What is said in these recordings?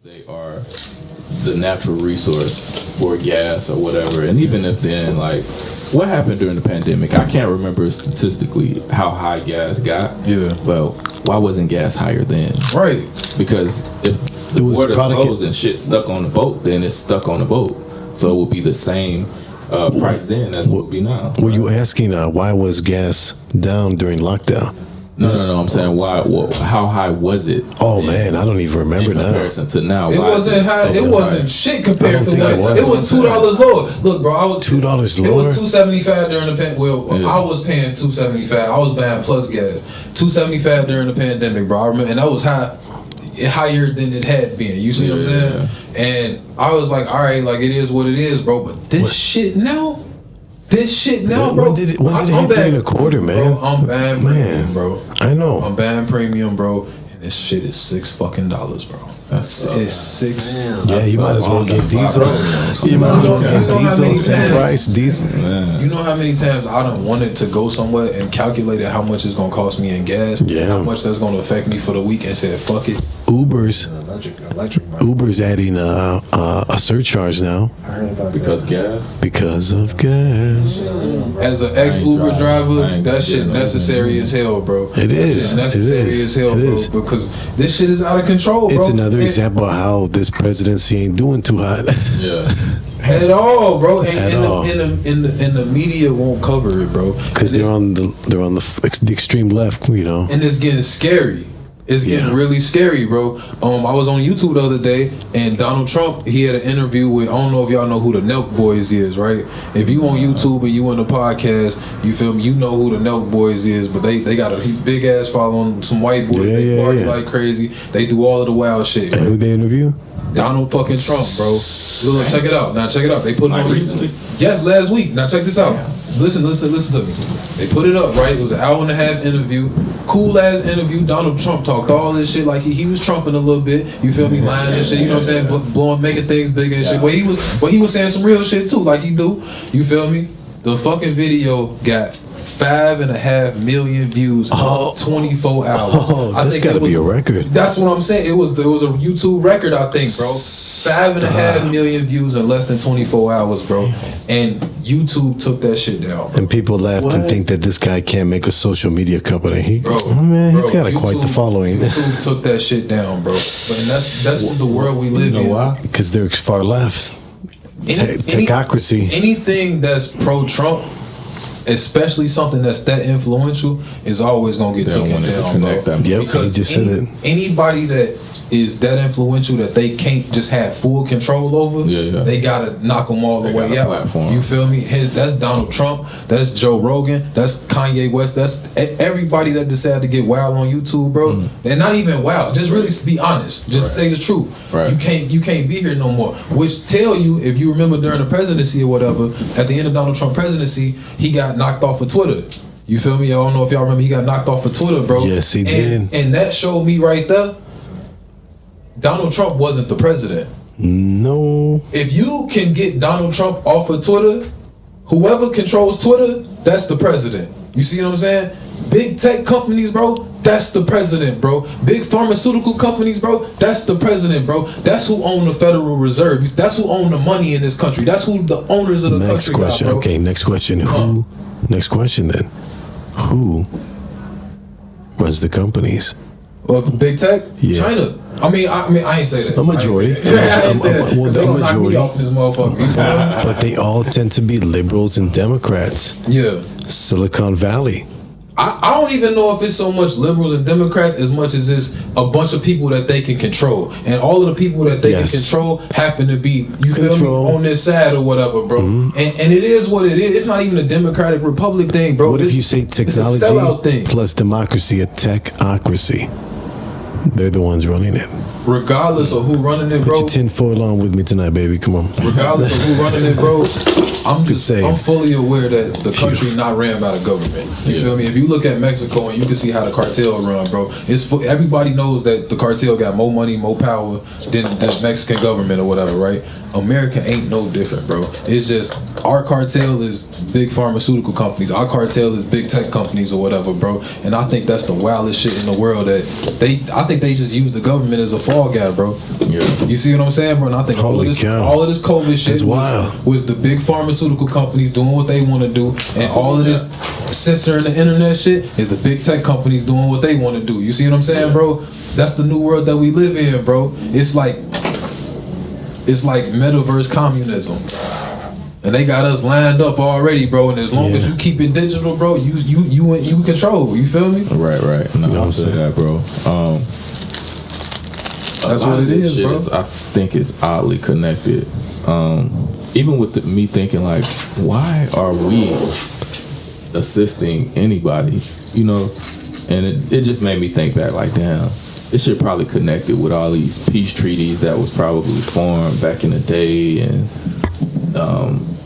They are the natural resource for gas or whatever. And even if then, like, what happened during the pandemic? I can't remember statistically how high gas got. Yeah. Well, why wasn't gas higher then? Right. Because if the water's closed and shit stuck on the boat, then it's stuck on the boat. So it would be the same price then as it would be now. Were you asking why was gas down during lockdown? No. I'm saying why? How high was it? Oh man, I don't even remember now. In comparison to now, it wasn't high. It wasn't shit compared to what it was. $2 lower. Look, bro, I was $2 lower. It was $2.75 during the pandemic. Well, I was paying $2.75. I was buying plus gas. $2.75 during the pandemic, bro. I remember, and that was higher than it had been. You see what I'm saying? And I was like, all right, like it is what it is, bro. But this shit now. Bro. When did it hit $3.25, man? Bro, I'm buying premium, bro. I know. I'm buying premium, bro. And this shit is $6 bro. It's six. Yeah, you might as well get diesel. You might as well get diesel, same price, diesel. You know how many times I done wanted to go somewhere and calculated how much it's gonna cost me in gas, and how much that's gonna affect me for the week, and said, fuck it. Uber's adding a surcharge now. I heard about because gas. Because of gas. As an ex-Uber driver, that shit necessary as hell, bro. It is necessary as hell, bro. Because this shit is out of control, bro. It's another example of how this presidency ain't doing too hot. Yeah. At all, bro. And the media won't cover it, bro. Because they're on the extreme left, you know. And it's getting scary. It's getting really scary, bro. I was on YouTube the other day, and Donald Trump, he had an interview with, I don't know if y'all know who the Nelk Boys is, right? If you on YouTube and you on the podcast, you feel me, you know who the Nelk Boys is, but they got a big ass following, some white boys, they party like crazy. They do all of the wild shit. Right? Who they interview? Donald fucking Trump, bro. Look, check it out. Now check it out. They put it on recently. Yes, last week. Now check this out. Listen to me. They put it up, right? It was an hour and a half interview. Cool ass interview. Donald Trump talked all this shit like he was trumping a little bit. You feel me? Lying and shit. You know what I'm saying? Blowing, making things bigger and shit. But he was saying some real shit too, like he do. You feel me? The fucking video got 5.5 million views in 24 hours. I think gotta be a record. That's what I'm saying. It was a YouTube record, I think, bro. 5.5 million views in less than 24 hours, bro. And YouTube took that shit down, bro. And people laugh and think that this guy can't make a social media company. He's got quite the following. YouTube took that shit down, bro. But that's the world we live in. Why? Because they're far left. Techocracy. Anything that's pro-Trump, especially something that's that influential, is always gonna get taken down, bro. Yep, because just said it. Anybody that is that influential that they can't just have full control over, they gotta knock them all the way out. Platform. You feel me? That's Donald Trump, that's Joe Rogan, that's Kanye West, that's everybody that decided to get wild on YouTube, bro. And not even wild, just really be honest, just say the truth. Right. You can't be here no more. Which tell you, if you remember during the presidency or whatever, at the end of Donald Trump's presidency, he got knocked off of Twitter. You feel me? I don't know if y'all remember, he got knocked off of Twitter, bro. Yes, he did. And that showed me right there, Donald Trump wasn't the president. No. If you can get Donald Trump off of Twitter, whoever controls Twitter, that's the president. You see what I'm saying? Big tech companies, bro, that's the president, bro. Big pharmaceutical companies, bro, that's the president, bro. That's who own the Federal Reserve. That's who own the money in this country. That's who the owners of the country. Next question. Got, bro. Okay, next question. Who? Next question then. Who runs the companies? Well, big tech, China. I mean, I ain't say that. The majority. The majority. Off this motherfucker. But they all tend to be liberals and Democrats. Yeah. Silicon Valley. I don't even know if it's so much liberals and Democrats as much as it's a bunch of people that they can control. And all of the people that they can control happen to be, feel me, on this side or whatever, bro. And it is what it is. It's not even a Democratic Republic thing, bro. What if you say technology plus democracy, a techocracy? They're the ones running it. Regardless of who running it, bro. Put your tinfoil on with me tonight, baby. Come on. Regardless of who running it, bro. I'm fully aware that the country not ran by the government. You feel me? If you look at Mexico and you can see how the cartel run, bro. Everybody knows that the cartel got more money, more power than the Mexican government or whatever, right? America ain't no different, bro. It's just our cartel is big pharmaceutical companies. Our cartel is big tech companies or whatever, bro. And I think that's the wildest shit in the world. I think they just use the government as a fall guy, bro. Yeah. You see what I'm saying, bro? And I think all of this COVID shit was the big pharmaceutical companies doing what they want to do, and all of this censoring the internet shit is the big tech companies doing what they want to do. You see what I'm saying, bro? That's the new world that we live in, bro. It's like metaverse communism. And they got us lined up already, bro. And as long as you keep it digital, bro, you control. You feel me? Right. No, I feel that, bro. That's what it is, bro. I think it's oddly connected. Even with me thinking like, why are we assisting anybody? You know, and it just made me think back like, damn, this shit probably connected with all these peace treaties that was probably formed back in the day, and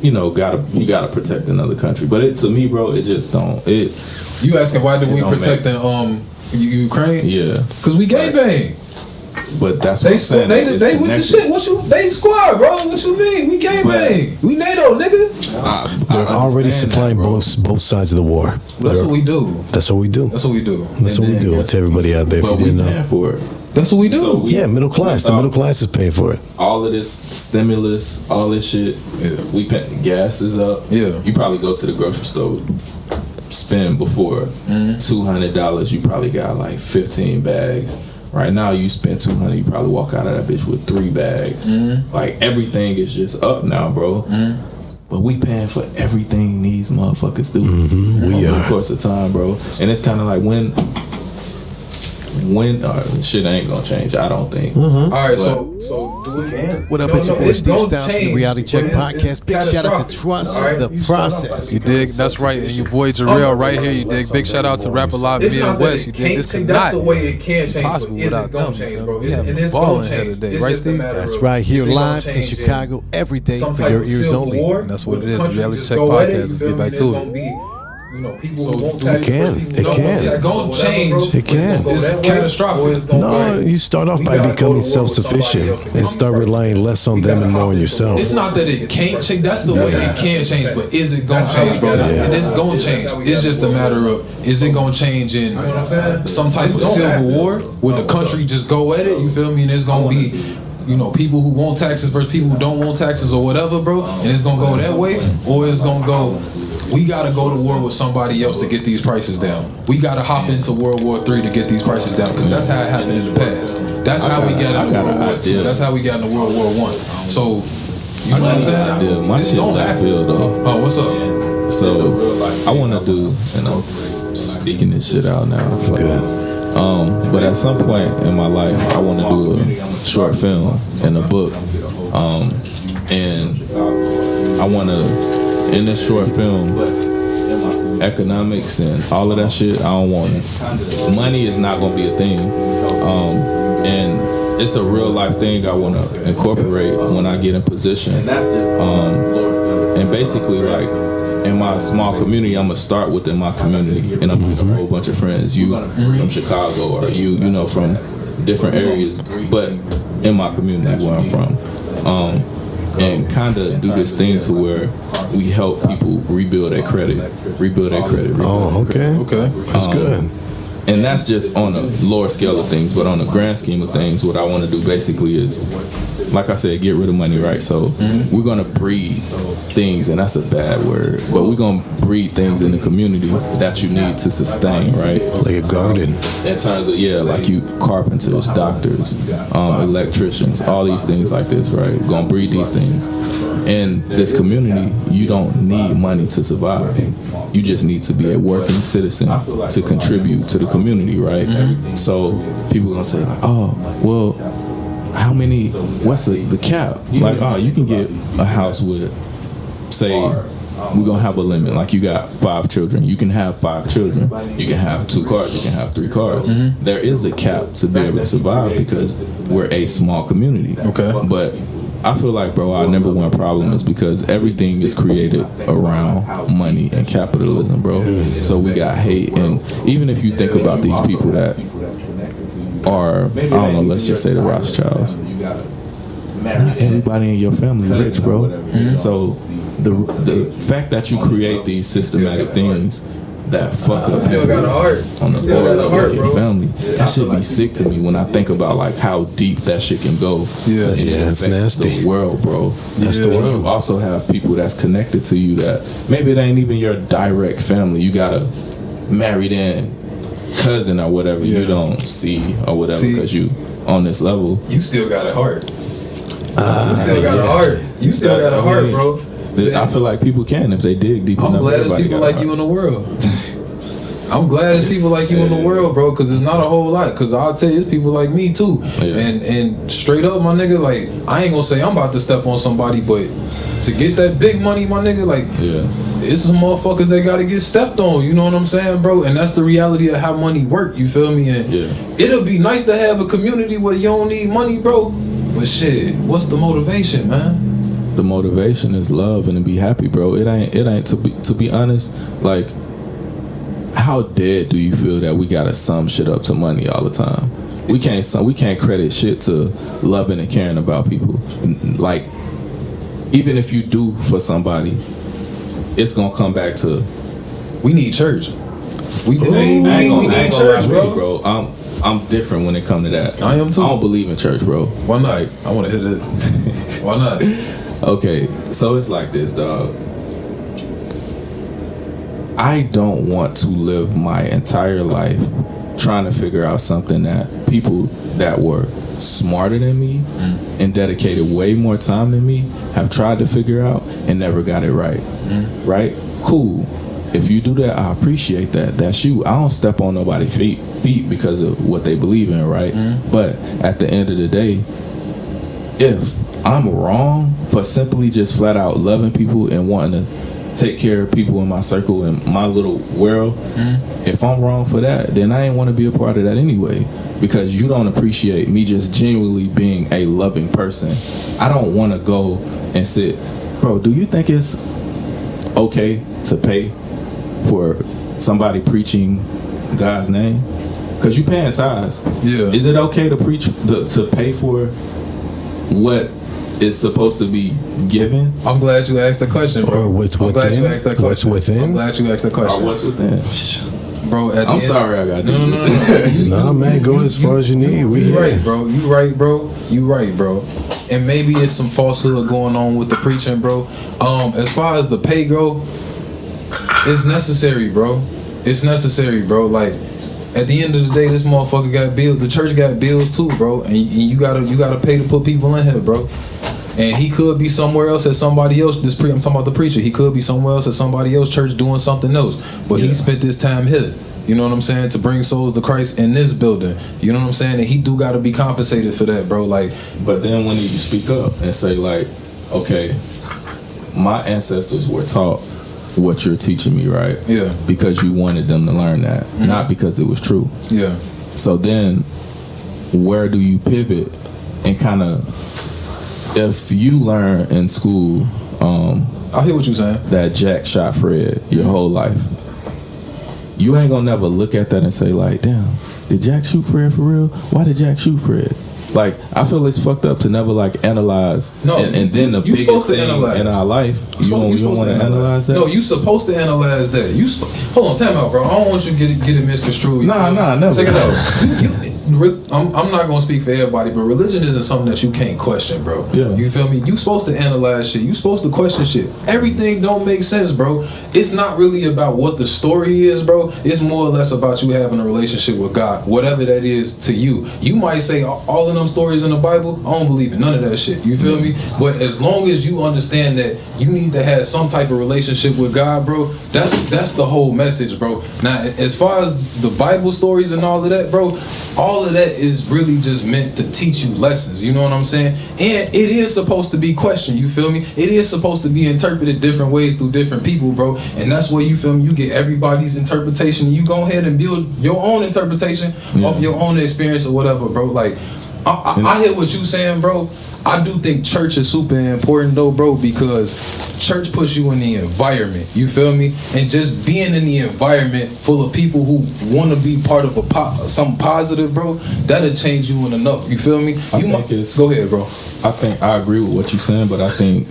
you know, you gotta protect another country. But to me, bro, it just don't. You asking why do we protect Ukraine? Yeah, because we gay bang. But that's what I'm saying. They with the shit. They squad, bro. What you mean? We gay bang. We NATO, nigga. They're already supplying both sides of the war. That's what we do. That's what we do. That's what we do. That's what we do. To everybody out there, if you didn't know. Paying for it. That's what we do. So middle class. The middle class is paying for it. All of this stimulus, all this shit. Yeah. We pay, gas is up. Yeah. You probably go to the grocery store, spend before $200. You probably got like 15 bags. Right now, you spend $200. You probably walk out of that bitch with 3 bags. Like everything is just up now, bro. But we paying for everything these motherfuckers do over the course of time, bro. And it's kind of like when shit ain't gonna change, I don't think. All right, so do it. What up, it's your boy Steve Styles from the Reality Check Podcast. Big shout out to Trust the Process. You dig? That's right. And your boy Jarrell right here, you dig? Big shout out to Rap Alive Midwest, you dig? This could not be possible without them. We have a balling here today, right, Steve? That's right, here live in Chicago every day for your ears only. And that's what it is, Reality Check Podcast. Let's get back to it. You know, people won't tax. It's gonna change. It can. It's catastrophic. No, you start off by becoming self-sufficient and start relying less on them and more on yourself. It's not that it can't change. That's the way it can change. But is it gonna change, bro? It is gonna change. It's just a matter of, is it gonna change in some type of civil war? Would the country just go at it? You feel me? And it's gonna be, you know, people who want taxes versus people who don't want taxes or whatever, bro. And it's gonna go that way, or it's gonna go, we gotta go to war with somebody else to get these prices down. We gotta hop into World War III to get these prices down, because that's how it happened in the past. That's how we got into World War II. That's how we got into World War I. So, you know what I'm saying? My shit left field though. Oh, what's up? So, I wanna do, and I'm speaking this shit out now. But at some point in my life, I wanna do a short film and a book. And I wanna, in this short film, economics and all of that shit, I don't want it. Money is not gonna be a thing. And it's a real life thing I wanna incorporate when I get in position. And basically, like, in my small community, I'm gonna start within my community, and I'm gonna have a whole bunch of friends. You from Chicago, or you know, from different areas, but in my community where I'm from. And kind of do this thing to where we help people rebuild their credit. Oh, okay. That's good. And that's just on a lower scale of things, but on the grand scheme of things, what I want to do basically is, like I said, get rid of money, right? So we're gonna breed things, and that's a bad word, but we're gonna breed things in the community that you need to sustain, right? Like a garden. In terms of, like you carpenters, doctors, electricians, all these things like this, right? We're gonna breed these things. In this community, you don't need money to survive. You just need to be a working citizen to contribute to the community, right? So people are gonna say, like, oh, well, how many, what's the cap? Like, oh, you can get a house with, say, we're gonna have a limit. Like, you got 5 children. You can have 5 children. You can have 2 cars. You can have 3 cars. There is a cap to be able to survive because we're a small community. Okay. But I feel like, bro, our number one problem is because everything is created around money and capitalism, bro. So we got hate. And even if you think about these people that are, I don't know, let's just say the Rothschilds, not everybody in your family rich, bro. So the fact that you create these systematic things that fuck up still got a heart. On the board level of your family. That shit be sick to me when I think about like how deep that shit can go. Yeah, it's nasty. The world, bro. That's the world. You also have people that's connected to you that maybe it ain't even your direct family. You got a married in cousin or whatever you don't see or whatever because you on this level. You still got a heart. You still got a heart. You still got a heart, bro. I feel like people can if they dig deep enough. I'm glad there's people like you in the world. I'm glad there's people like you in the world, bro, because it's not a whole lot. Because I'll tell you, there's people like me too. And straight up, my nigga, like, I ain't gonna say I'm about to step on somebody, but to get that big money, my nigga, like, it's some motherfuckers that gotta get stepped on. You know what I'm saying, bro? And that's the reality of how money work. You feel me? And it'll be nice to have a community where you don't need money, bro. But shit, what's the motivation, man? The motivation is love and to be happy, bro. It ain't to be honest, like, how dead do you feel that we gotta sum shit up to money all the time? We can't credit shit to loving and caring about people. Like, even if you do for somebody, it's gonna come back to we need church. We need church, bro. I'm different when it comes to that. I am too. I don't believe in church, bro. Why not? Like, I want to hit it. Why not? Okay, so it's like this, dog. I don't want to live my entire life trying to figure out something that people that were smarter than me and dedicated way more time than me have tried to figure out and never got it right. Right? Cool. If you do that, I appreciate that. That's you. I don't step on nobody's feet because of what they believe in, right? But at the end of the day, if I'm wrong for simply just flat out loving people and wanting to take care of people in my circle and my little world, if I'm wrong for that, then I ain't want to be a part of that anyway, because you don't appreciate me just genuinely being a loving person. I don't want to go and sit, bro, do you think it's okay to pay for somebody preaching God's name? Because you paying tithes. Yeah. Is it okay to preach, to pay for what is supposed to be given? I'm glad you asked that question, bro. I'm glad you asked that question. What's within? I'm glad you asked that question. What's within? Bro, I'm sorry I got No, nah, man, go as far as you need. You right, bro. You right, bro. And maybe it's some falsehood going on with the preaching, bro. As far as the pay go, it's necessary, bro. It's necessary, bro. Like, at the end of the day, this motherfucker got bills. The church got bills too, bro. And you gotta pay to put people in here, bro. And he could be somewhere else at somebody else. I'm talking about the preacher. He could be somewhere else at somebody else's church doing something else. But he spent this time here. You know what I'm saying? To bring souls to Christ in this building. You know what I'm saying? And he do gotta be compensated for that, bro. Like, but then when you speak up and say like, okay, my ancestors were taught what you're teaching me, right? Yeah. Because you wanted them to learn that, not because it was true. Yeah. So then, where do you pivot and kind of, if you learn in school, I hear what you're saying, that Jack shot Fred your whole life, you ain't gonna never look at that and say like, damn, did Jack shoot Fred for real? Why did Jack shoot Fred? Like, I feel it's fucked up to never like analyze. No, and then the biggest thing in our life, you don't want to analyze that. No, you supposed to analyze that. Hold on, time out, bro. I don't want you to get it misconstrued. Nah, never. Check it out. I'm not gonna speak for everybody, but religion isn't something that you can't question, bro. Yeah. You feel me? You supposed to analyze shit. You supposed to question shit. Everything don't make sense, bro. It's not really about what the story is, bro. It's more or less about you having a relationship with God, whatever that is to you. You might say all of them stories in the Bible, I don't believe in none of that shit. You feel me? But as long as you understand that you need to have some type of relationship with God, bro, that's the whole message, bro. Now, as far as the Bible stories and all of that, bro, all of that is really just meant to teach you lessons. You know what I'm saying? And it is supposed to be questioned. You feel me? It is supposed to be interpreted different ways through different people, bro. And that's where, you feel me, you get everybody's interpretation and you go ahead and build your own interpretation off your own experience or whatever, bro. Like, I hear what you saying, bro. I do think church is super important though, bro, because church puts you in the environment. You feel me? And just being in the environment full of people who want to be part of something positive, bro, that'll change you in enough. You feel me? Go ahead, bro. I think I agree with what you're saying, but I think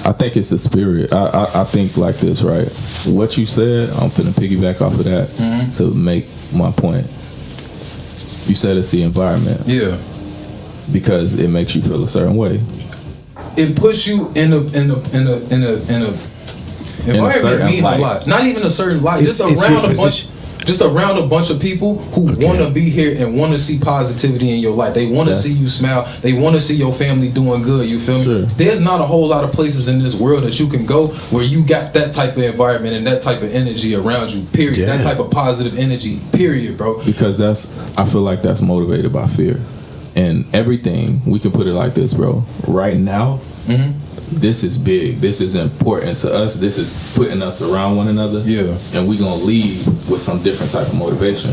I think it's the spirit. I think like this, right? What you said, I'm finna piggyback off of that to make my point. You said it's the environment. Yeah. Because it makes you feel a certain way. It puts you in a environment mean a lot. Not even a certain light. Just around a bunch of people who want to be here and want to see positivity in your life. They want to see you smile. They want to see your family doing good. You feel me? Sure. There's not a whole lot of places in this world that you can go where you got that type of environment and that type of energy around you. Period. Yeah. That type of positive energy. Period, bro. Because I feel like that's motivated by fear. And everything, we can put it like this, bro. Right now, this is big. This is important to us. This is putting us around one another. Yeah. And we gonna leave with some different type of motivation.